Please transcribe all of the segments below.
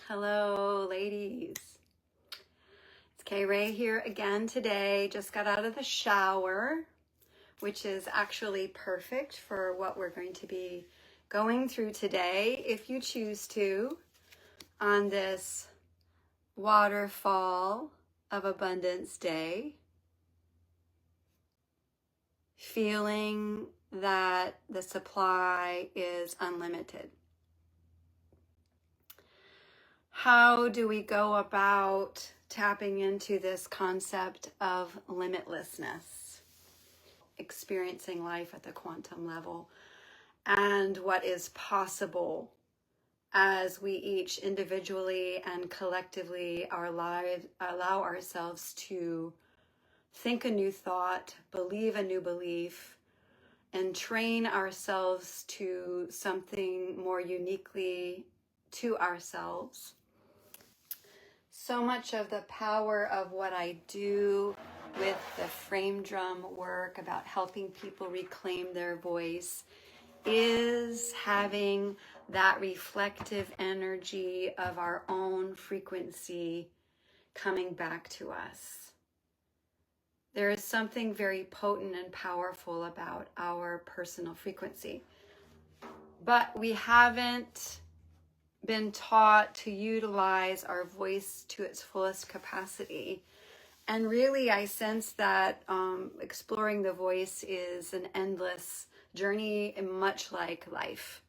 Hello, ladies. It's Kay Ray here again today. Just got out of the shower, which is actually perfect for what we're going to be going through today, if you choose to, on this waterfall of abundance day. Feeling that the supply is unlimited. How do we go about tapping into this concept of limitlessness, experiencing life at the quantum level, and what is possible as we each individually and collectively allow ourselves to think a new thought, believe a new belief, and train ourselves to something more uniquely to ourselves. So much of the power of what I do with the frame drum work about helping people reclaim their voice is having that reflective energy of our own frequency coming back to us. There is something very potent and powerful about our personal frequency, but we haven't been taught to utilize our voice to its fullest capacity. And really, I sense that exploring the voice is an endless journey, much like life.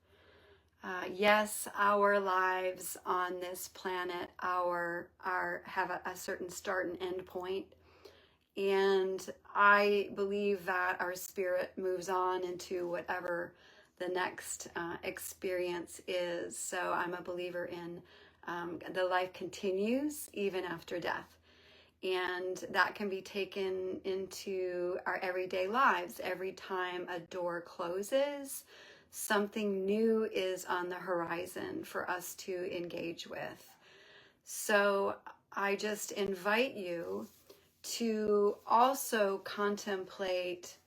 Yes, our lives on this planet have a certain start and end point. And I believe that our spirit moves on into whatever the next experience is. So I'm a believer in the life continues even after death. And that can be taken into our everyday lives. Every time a door closes, something new is on the horizon for us to engage with. So I just invite you to also contemplate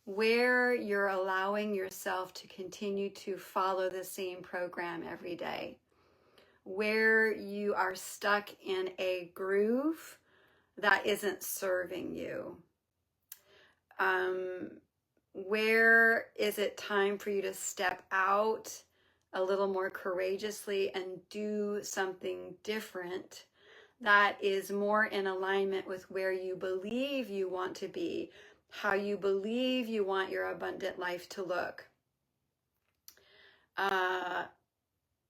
where you're allowing yourself to continue to follow the same program every day, where you are stuck in a groove that isn't serving you. Where is it time for you to step out a little more courageously and do something different that is more in alignment with where you believe you want to be, how you believe you want your abundant life to look,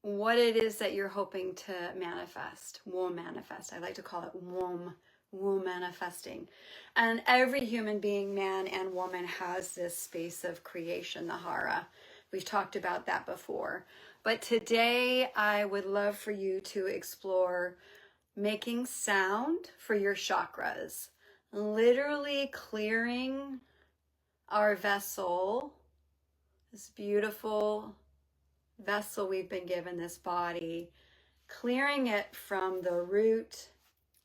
what it is that you're hoping to manifest, womb manifest. I like to call it womb manifesting. And every human being, man and woman, has this space of creation, the hara. We've talked about that before. But today I would love for you to explore making sound for your chakras. Literally clearing our vessel, this beautiful vessel we've been given, this body, clearing it from the root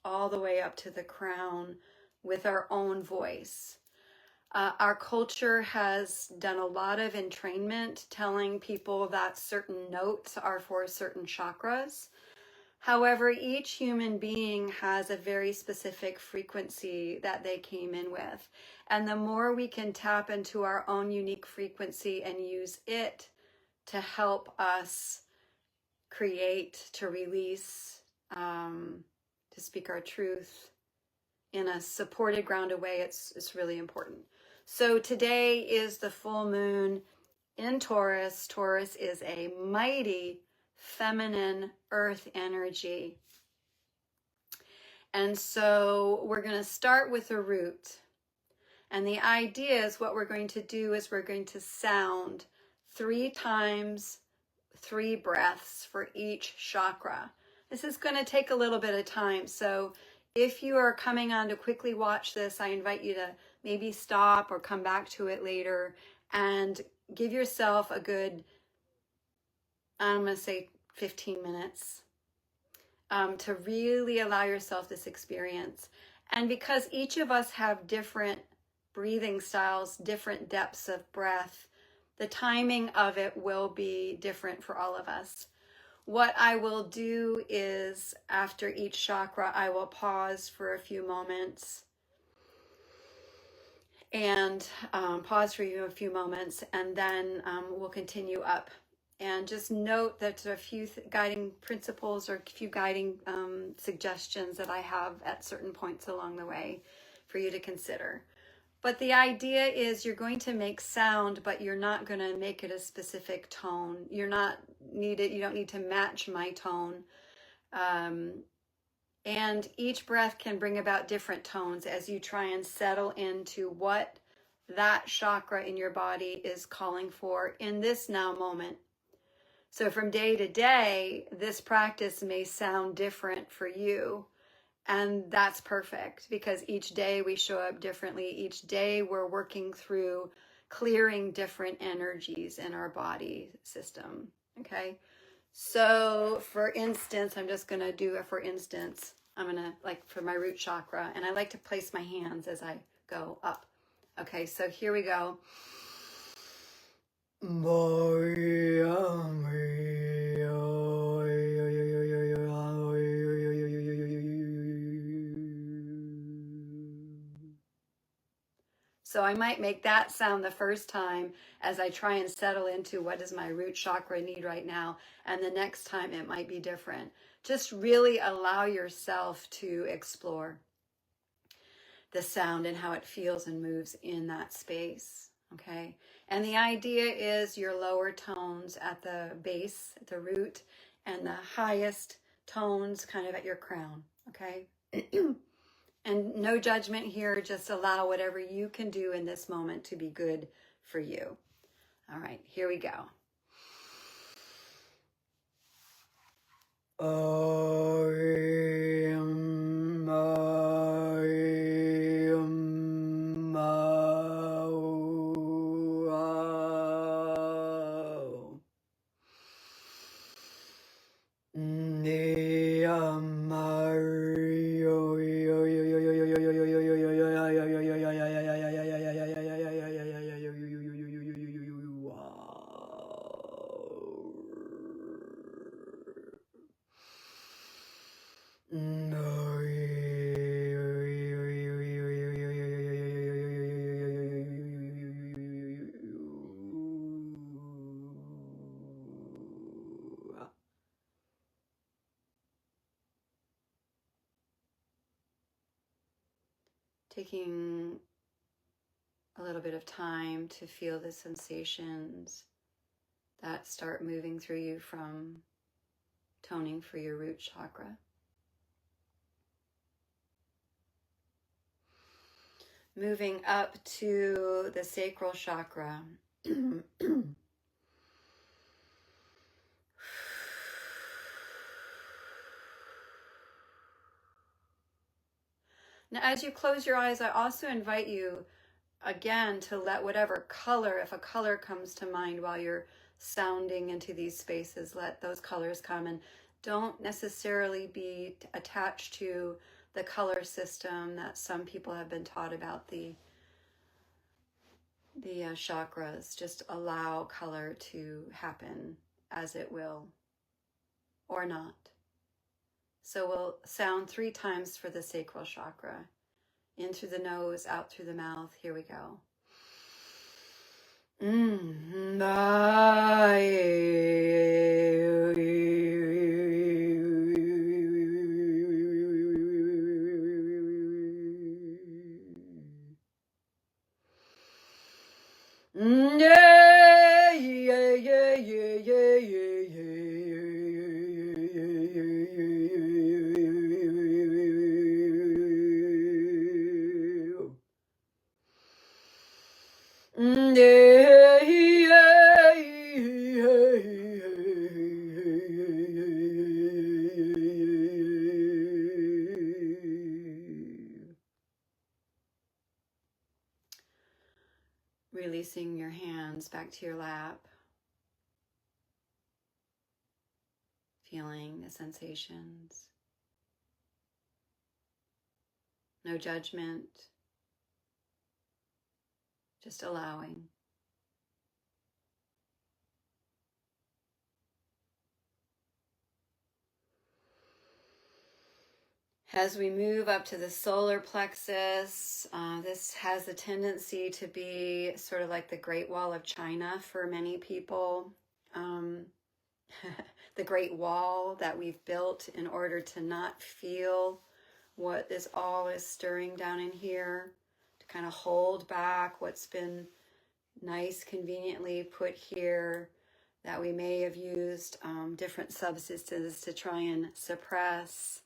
all the way up to the crown with our own voice. Our culture has done a lot of entrainment telling people that certain notes are for certain chakras. However, each human being has a very specific frequency that they came in with. And the more we can tap into our own unique frequency and use it to help us create, to release, to speak our truth in a supported, grounded way, it's really important. So today is the full moon in Taurus. Taurus is a mighty feminine earth energy. And so we're going to start with the root. And the idea is what we're going to do is we're going to sound 3 times 3 breaths for each chakra. This is going to take a little bit of time. So if you are coming on to quickly watch this, I invite you to maybe stop or come back to it later and give yourself a good, I'm going to say 15 minutes to really allow yourself this experience. And because each of us have different breathing styles, different depths of breath, the timing of it will be different for all of us. What I will do is after each chakra, I will pause for a few moments and pause for you a few moments, and then we'll continue up. And just note that a few guiding principles or a few guiding suggestions that I have at certain points along the way for you to consider. But the idea is you're going to make sound, but you're not going to make it a specific tone. You don't need to match my tone. And each breath can bring about different tones as you try and settle into what that chakra in your body is calling for in this now moment. So from day to day, this practice may sound different for you. And that's perfect, because each day we show up differently. Each day we're working through clearing different energies in our body system. Okay. So for instance, I'm just going to do a for instance. I'm going to, like, for my root chakra, and I like to place my hands as I go up. Okay, so here we go. So I might make that sound the first time as I try and settle into what does my root chakra need right now. And the next time it might be different. Just really allow yourself to explore the sound and how it feels and moves in that space. Okay. And the idea is your lower tones at the base, at the root, and the highest tones kind of at your crown. Okay. And no judgment here, just allow whatever you can do in this moment to be good for you. All right, here we go. Taking a little bit of time to feel the sensations that start moving through you from toning for your root chakra. Moving up to the sacral chakra. Now, as you close your eyes, I also invite you again to let whatever color, if a color comes to mind while you're sounding into these spaces, let those colors come, and don't necessarily be attached to the color system that some people have been taught about the chakras. Just allow color to happen as it will, or not. So we'll sound 3 times for the sacral chakra. In through the nose, out through the mouth. Here we go. Releasing your hands back to your lap. Feeling the sensations. No judgment. Just allowing. As we move up to the solar plexus, this has a tendency to be sort of like the Great Wall of China for many people. The Great Wall that we've built in order to not feel what is always stirring down in here, to kind of hold back what's been nice, conveniently put here, that we may have used different substances to try and suppress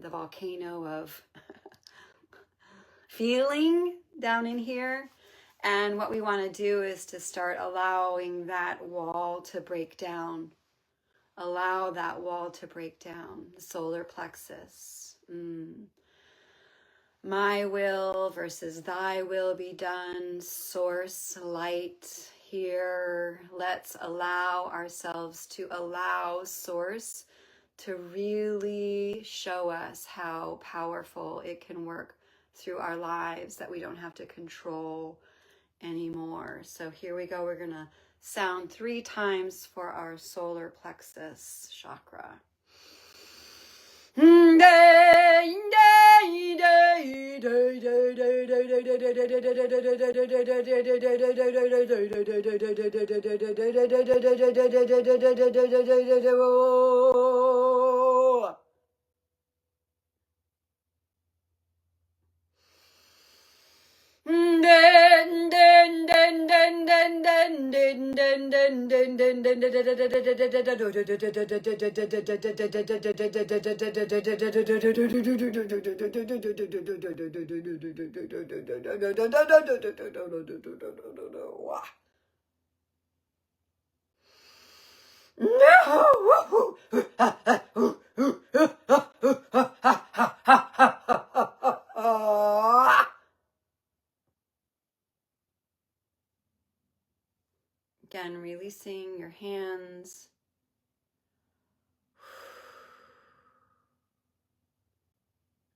the volcano of feeling down in here. And what we want to do is to start allowing that wall to break down. Allow that wall to break down, the solar plexus. My will versus thy will be done. Source, light here. Let's allow ourselves to allow Source to really show us how powerful it can work through our lives, that we don't have to control anymore. So here we go. We're going to sound 3 times for our solar plexus chakra. Again, releasing your hands.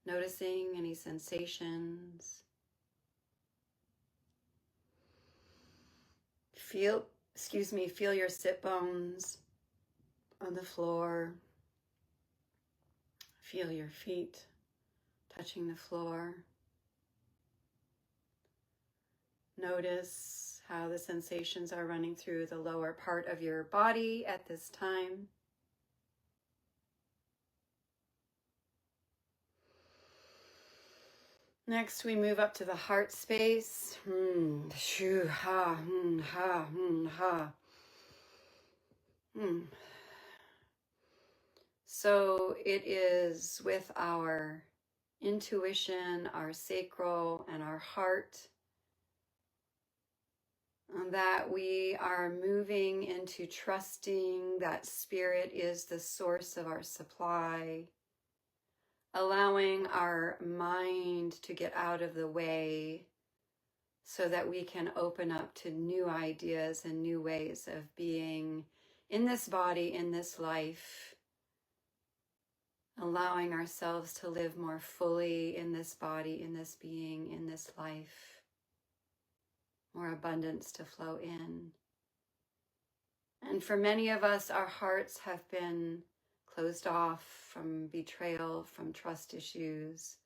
Noticing any sensations. Feel your sit bones on the floor. Feel your feet touching the floor. Notice how the sensations are running through the lower part of your body at this time. Next, we move up to the heart space. So it is with our intuition, our sacral, and our heart that we are moving into trusting that Spirit is the source of our supply, allowing our mind to get out of the way so that we can open up to new ideas and new ways of being in this body, in this life, allowing ourselves to live more fully in this body, in this being, in this life, more abundance to flow in. And for many of us, our hearts have been closed off from betrayal, from trust issues.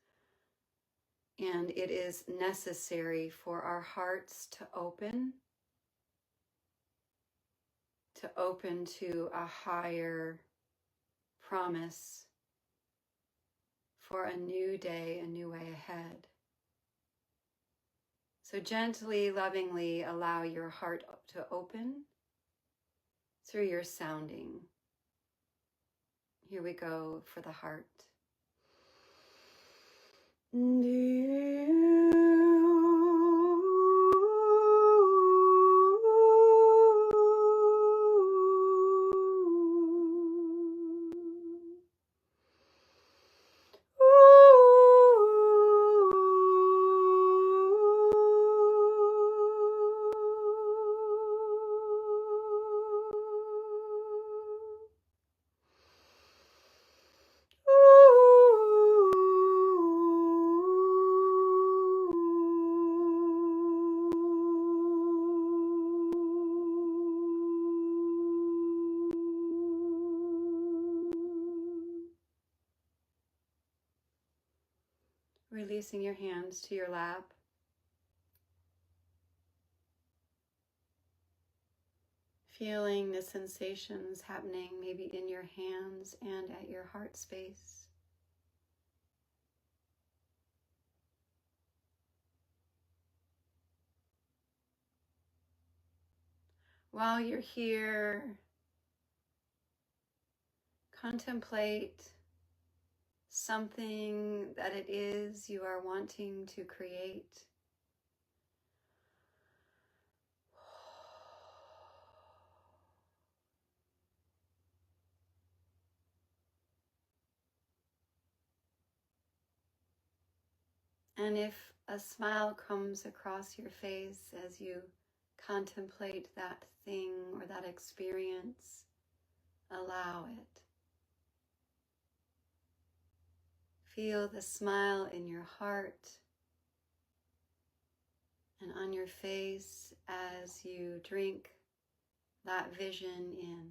And it is necessary for our hearts to open to a higher promise for a new day, a new way ahead. So gently, lovingly allow your heart to open through your sounding. Here we go for the heart. Releasing your hands to your lap. Feeling the sensations happening maybe in your hands and at your heart space. While you're here, contemplate something that it is you are wanting to create. And if a smile comes across your face as you contemplate that thing or that experience, allow it. Feel the smile in your heart and on your face as you drink that vision in.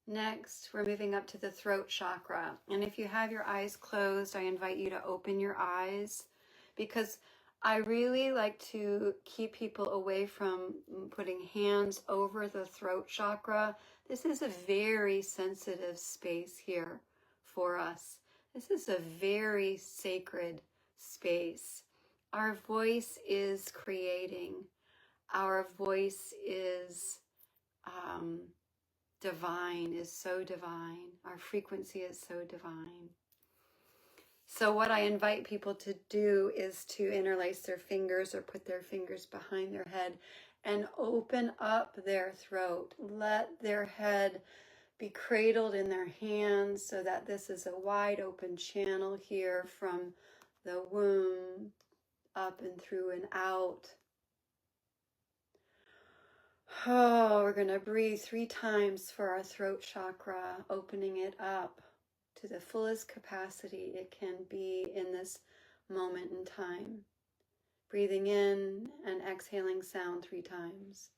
Next, we're moving up to the throat chakra. And if you have your eyes closed, I invite you to open your eyes, because I really like to keep people away from putting hands over the throat chakra. This is a very sensitive space here for us. This is a very sacred space. Our voice is creating. Our voice is divine, is so divine. Our frequency is so divine. So what I invite people to do is to interlace their fingers or put their fingers behind their head and open up their throat. Let their head be cradled in their hands so that this is a wide open channel here from the womb up and through and out. Oh, we're going to breathe 3 times for our throat chakra, opening it up to the fullest capacity it can be in this moment in time. Breathing in and exhaling sound 3 times.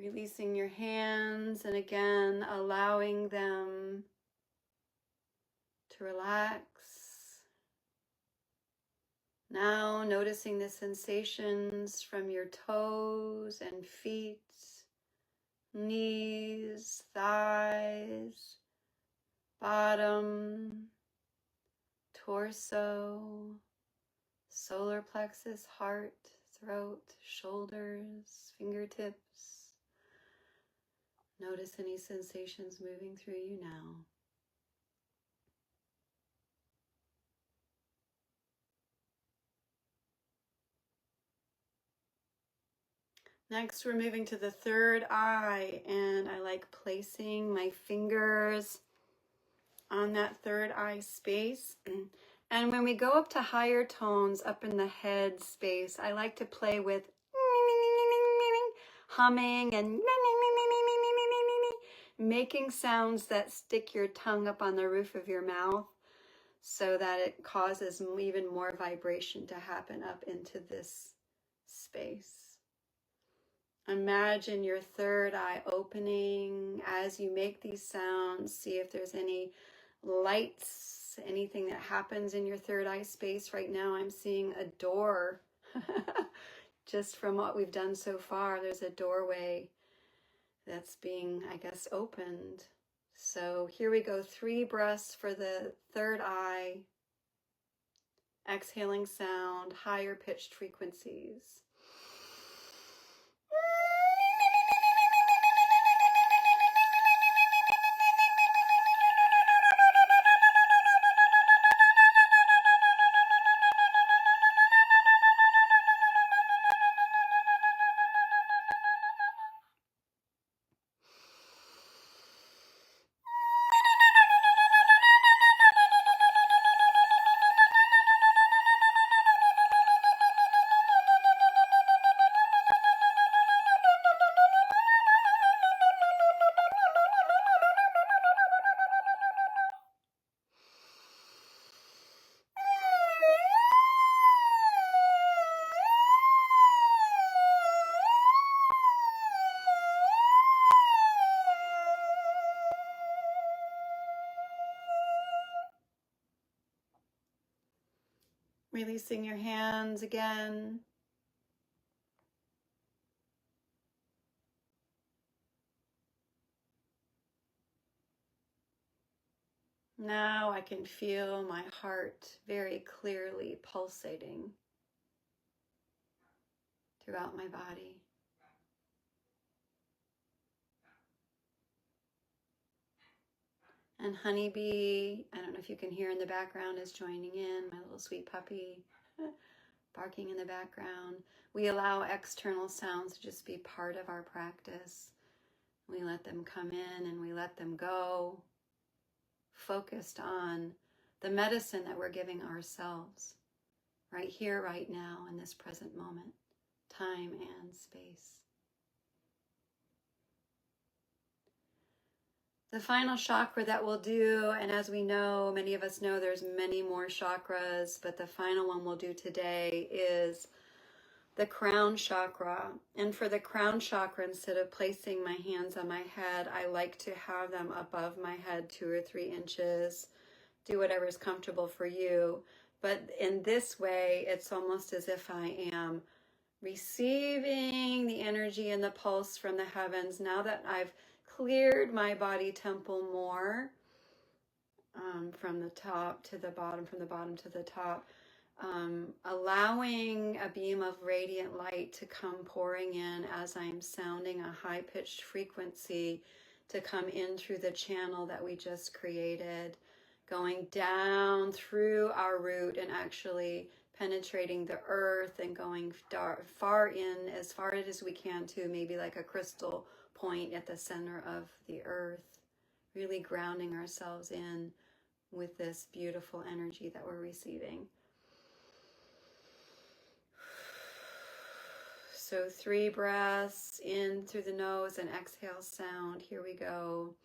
Releasing your hands and again allowing them to relax. Now noticing the sensations from your toes and feet, knees, thighs, bottom, torso, solar plexus, heart, throat, shoulders, fingertips. Notice any sensations moving through you now. Next, we're moving to the third eye, and I like placing my fingers on that third eye space. And when we go up to higher tones up in the head space, I like to play with humming and making sounds that stick your tongue up on the roof of your mouth so that it causes even more vibration to happen up into this space. Imagine your third eye opening as you make these sounds. See if there's any lights, anything that happens in your third eye space. Right now I'm seeing a door. Just from what we've done so far, there's a doorway that's being, I guess, opened. So here we go, 3 breaths for the third eye. Exhaling sound, higher pitched frequencies. Releasing your hands again. Now I can feel my heart very clearly pulsating throughout my body. And Honeybee, I don't know if you can hear in the background, is joining in, my little sweet puppy, barking in the background. We allow external sounds to just be part of our practice. We let them come in and we let them go, focused on the medicine that we're giving ourselves right here, right now, in this present moment, time and space. The final chakra that we'll do, and as we know, many of us know there's many more chakras, but the final one we'll do today is the crown chakra. And for the crown chakra, instead of placing my hands on my head, I like to have them above my head 2 or 3 inches. Do whatever is comfortable for you. But in this way, it's almost as if I am receiving the energy and the pulse from the heavens. Now that I've cleared my body temple more, from the top to the bottom, from the bottom to the top, allowing a beam of radiant light to come pouring in as I'm sounding a high-pitched frequency to come in through the channel that we just created, going down through our root and actually penetrating the earth and going far in, as far as we can, to maybe like a crystal point at the center of the earth, really grounding ourselves in with this beautiful energy that we're receiving. So 3 breaths in through the nose and exhale sound. Here we go.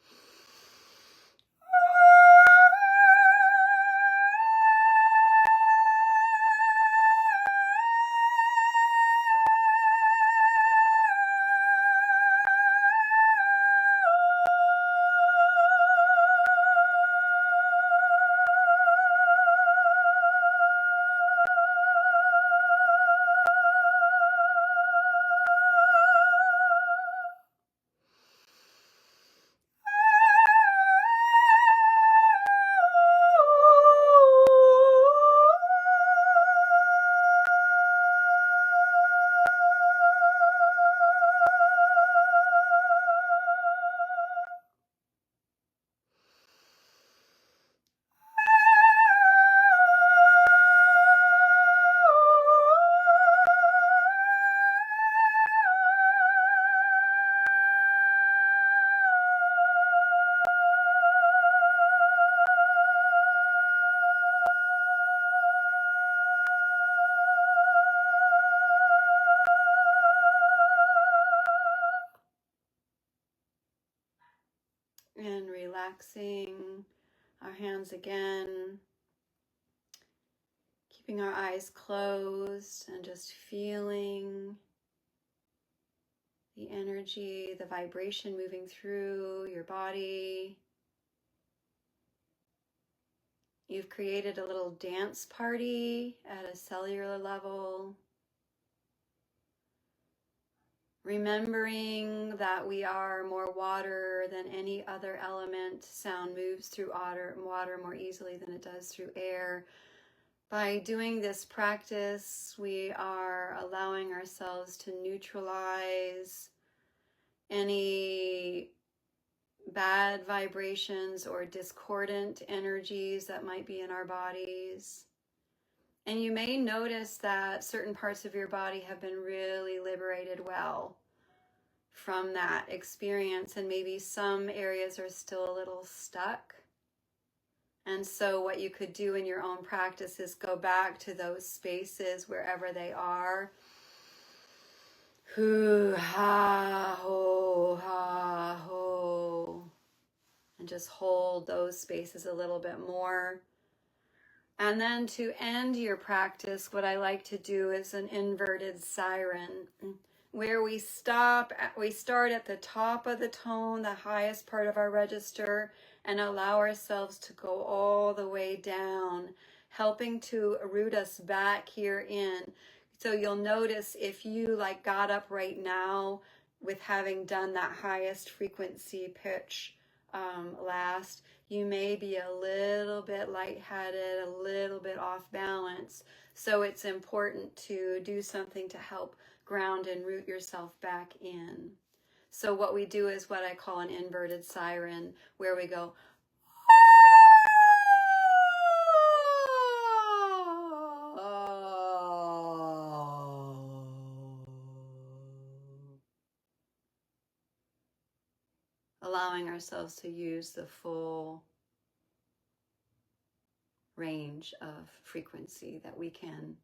And relaxing our hands again, keeping our eyes closed and just feeling the energy, the vibration moving through your body. You've created a little dance party at a cellular level, Remembering that we are more water than any other element. Sound moves through water more easily than it does through air. By doing this practice, we are allowing ourselves to neutralize any bad vibrations or discordant energies that might be in our bodies. And you may notice that certain parts of your body have been really liberated well from that experience, and maybe some areas are still a little stuck. And so what you could do in your own practice is go back to those spaces wherever they are. Hoo, ha, ho, ha, ho. And just hold those spaces a little bit more. And then to end your practice, what I like to do is an inverted siren, where we start at the top of the tone, the highest part of our register, and allow ourselves to go all the way down, helping to root us back here in. So you'll notice if you got up right now with having done that highest frequency pitch last, you may be a little bit lightheaded, a little bit off balance. So it's important to do something to help ground and root yourself back in. So what we do is what I call an inverted siren, where we go, allowing ourselves to use the full range of frequency that we can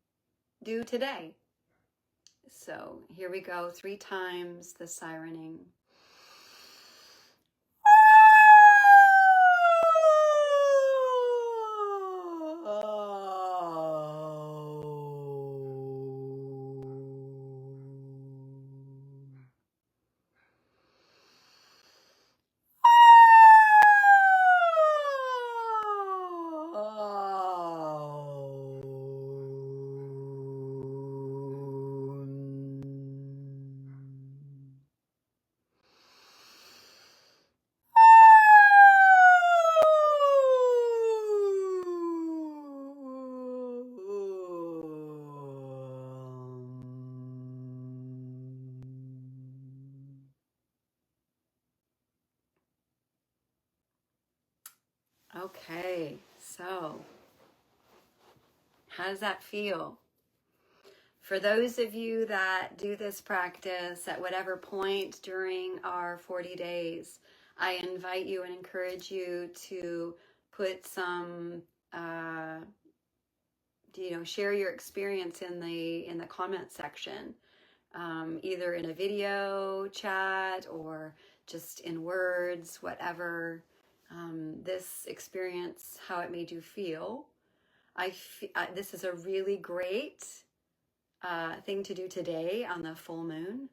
do today. So here we go, 3 times the sirening. Okay, so how does that feel? For those of you that do this practice at whatever point during our 40 days, I invite you and encourage you to put some, share your experience in the comment section, either in a video chat or just in words, whatever. This experience, how it made you feel. This is a really great thing to do today on the full moon.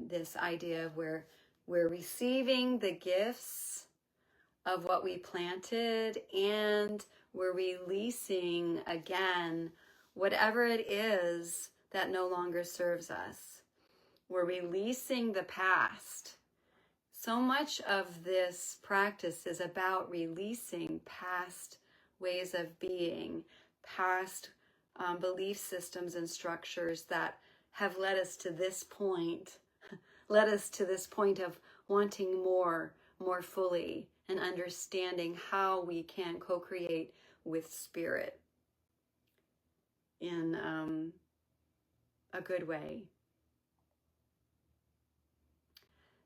This idea of where we're receiving the gifts of what we planted, and we're releasing again whatever it is that no longer serves us. We're releasing the past. So much of this practice is about releasing past ways of being, past belief systems and structures that have led us to this point, of wanting more fully, and understanding how we can co-create with spirit in a good way.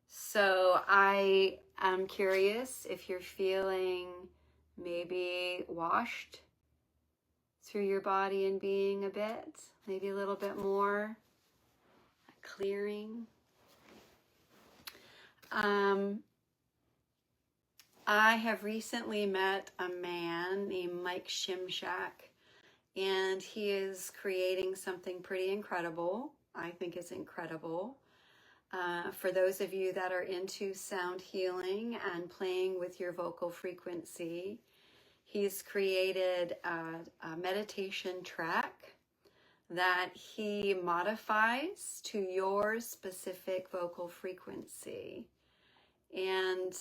So I am curious if you're feeling maybe washed through your body and being a bit, maybe a little bit more clearing. I have recently met a man named Mike Shimshak, and he is creating something pretty incredible. I think it's incredible. For those of you that are into sound healing and playing with your vocal frequency, he's created a meditation track that he modifies to your specific vocal frequency. And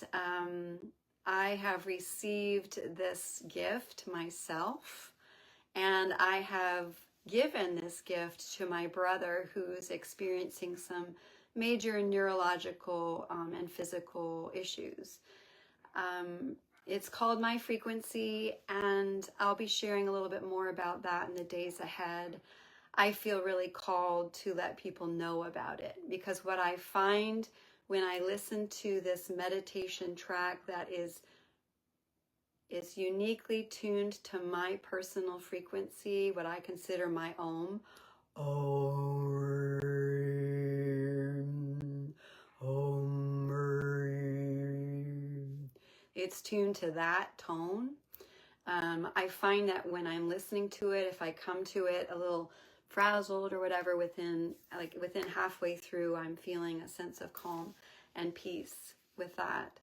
I have received this gift myself, and I have given this gift to my brother who's experiencing some major neurological and physical issues. It's called My Frequency, and I'll be sharing a little bit more about that in the days ahead. I feel really called to let people know about it, because what I find when I listen to this meditation track that is uniquely tuned to my personal frequency, what I consider my Om. It's tuned to that tone. I find that when I'm listening to it, if I come to it a little frazzled or whatever, within halfway through, I'm feeling a sense of calm and peace with that.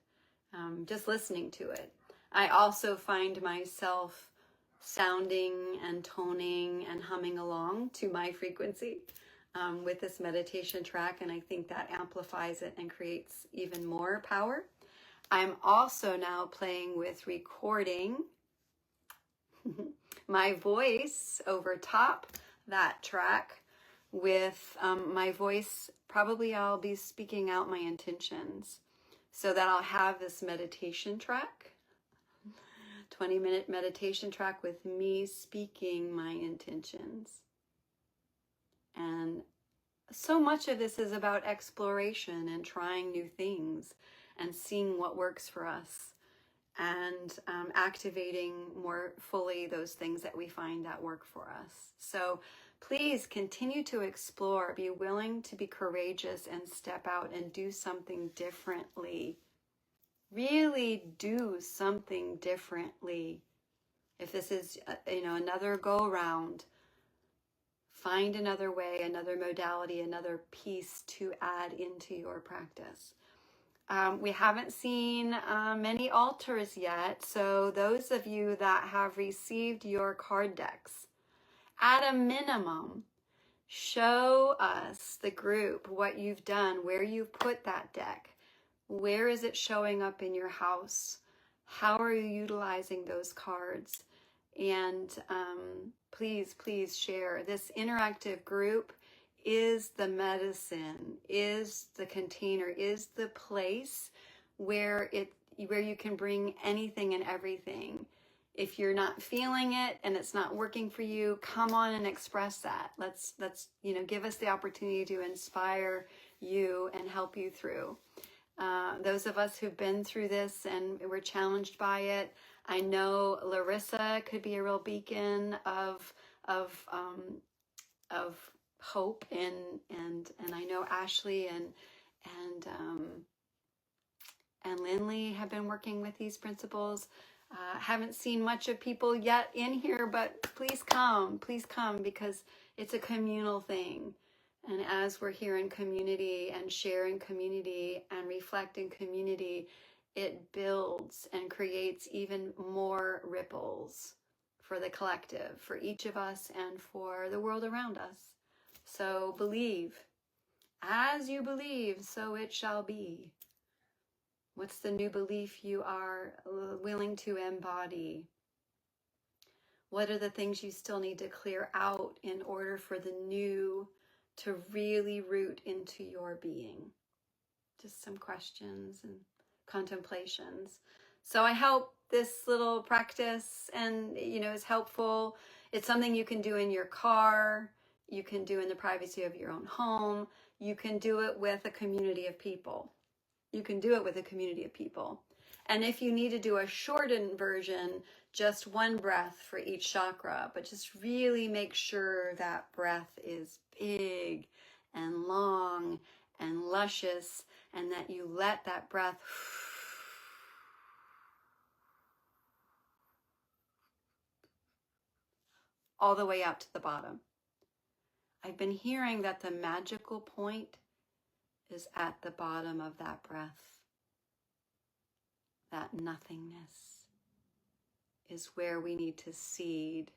Just listening to it. I also find myself sounding and toning and humming along to my frequency with this meditation track, and I think that amplifies it and creates even more power. I'm also now playing with recording my voice over top that track with my voice. Probably I'll be speaking out my intentions, so that I'll have this meditation track, 20-minute meditation track with me speaking my intentions. And so much of this is about exploration and trying new things and seeing what works for us, and activating more fully those things that we find that work for us. So please continue to explore, be willing to be courageous and step out and do something differently. Really do something differently. If this is, another go round, find another way, another modality, another piece to add into your practice. We haven't seen many altars yet, so those of you that have received your card decks, at a minimum, show us, the group, what you've done, where you've put that deck. Where is it showing up in your house? How are you utilizing those cards? And please, please share. This interactive group is the medicine, is the container, is the place where you can bring anything and everything. If you're not feeling it and it's not working for you, come on and express that. Let's give us the opportunity to inspire you and help you through. Those of us who've been through this and we're challenged by it, I know Larissa could be a real beacon of hope, and I know Ashley and Lindley have been working with these principles. Haven't seen much of people yet in here, but please come, because it's a communal thing. And as we're here in community and sharing community and reflecting community, it builds and creates even more ripples for the collective, for each of us and for the world around us. So believe. As you believe, so it shall be. What's the new belief you are willing to embody? What are the things you still need to clear out in order for the new to really root into your being? Just some questions and contemplations. So I hope this little practice is helpful. It's something you can do in your car. You can do in the privacy of your own home. You can do it with a community of people. And if you need to do a shortened version, just one breath for each chakra, but just really make sure that breath is big and long and luscious, and that you let that breath all the way out to the bottom. I've been hearing that the magical point is at the bottom of that breath. That nothingness is where we need to seed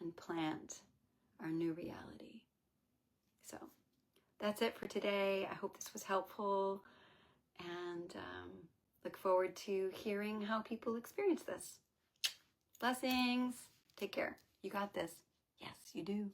and plant our new reality. So that's it for today. I hope this was helpful, and look forward to hearing how people experience this. Blessings. Take care. You got this. Yes, you do.